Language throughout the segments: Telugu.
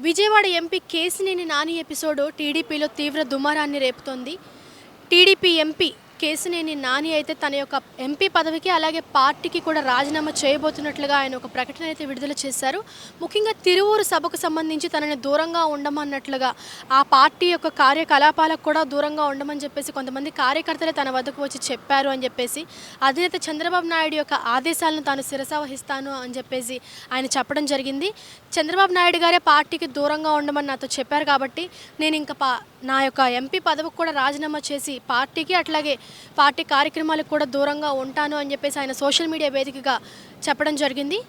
విజయవాడ ఎంపీ కేశినేని నాని ఎపిసోడ్ టీడీపీలో తీవ్ర దుమారాన్ని రేపుతోంది. టీడీపీ ఎంపీ కేశినేని నాని అయితే తన యొక్క ఎంపీ పదవికి అలాగే పార్టీకి కూడా రాజీనామా చేయబోతున్నట్లుగా ఆయన ఒక ప్రకటన అయితే విడుదల చేశారు. ముఖ్యంగా తిరువూరు సభకు సంబంధించి తనని దూరంగా ఉండమన్నట్లుగా, ఆ పార్టీ యొక్క కార్యకలాపాలకు కూడా దూరంగా ఉండమని చెప్పేసి కొంతమంది కార్యకర్తలే తన వద్దకు వచ్చి చెప్పారు అని చెప్పేసి, అధినేత చంద్రబాబు నాయుడు యొక్క ఆదేశాలను తాను శిరసావహిస్తాను అని చెప్పేసి ఆయన చెప్పడం జరిగింది. చంద్రబాబు నాయుడు గారే పార్టీకి దూరంగా ఉండమని నాతో చెప్పారు కాబట్టి నేను ఇంకా నా యొక్క ఎంపీ పదవికి కూడా రాజీనామా చేసి పార్టీకి అట్లాగే పార్టీ కార్యక్రమాలకు కూడా దూరంగా ఉంటాను అని చెప్పేసి ఆయన సోషల్ మీడియా వేదికగా చెప్పడం జరిగింది.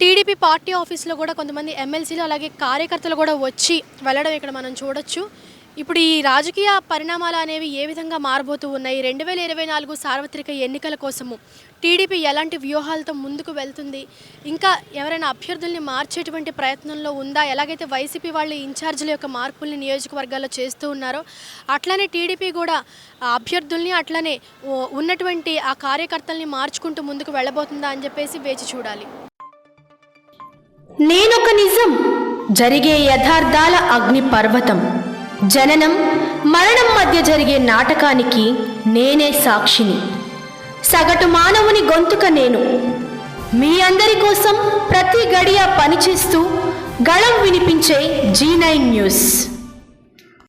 టీడీపీ పార్టీ ఆఫీస్లో కూడా కొంతమంది ఎమ్మెల్సీలు అలాగే కార్యకర్తలు కూడా వచ్చి వెళ్ళడం ఇక్కడ మనం చూడొచ్చు. ఇప్పుడు ఈ రాజకీయ పరిణామాలు అనేవి ఏ విధంగా మారబోతూ ఉన్నాయి, 2024 సార్వత్రిక ఎన్నికల కోసము టీడీపీ ఎలాంటి వ్యూహాలతో ముందుకు వెళ్తుంది, ఇంకా ఎవరైనా అభ్యర్థుల్ని మార్చేటువంటి ప్రయత్నంలో ఉందా, ఎలాగైతే వైసీపీ వాళ్ళు ఇన్ఛార్జీల యొక్క మార్పుల్ని నియోజకవర్గాల్లో చేస్తూ ఉన్నారో అట్లనే టీడీపీ కూడా అభ్యర్థుల్ని అట్లనే ఉన్నటువంటి ఆ కార్యకర్తల్ని మార్చుకుంటూ ముందుకు వెళ్ళబోతుందా అని చెప్పేసి వేచి చూడాలి. నేనొక నిజం, జరిగే యథార్థాల అగ్ని పర్వతం, జననం మరణం మధ్య జరిగే నాటకానికి నేనే సాక్షిని, సగటు మానవుని గొంతుక నేను. మీ అందరి కోసం ప్రతి గడియ పనిచేస్తూ గళం వినిపించే G9 న్యూస్.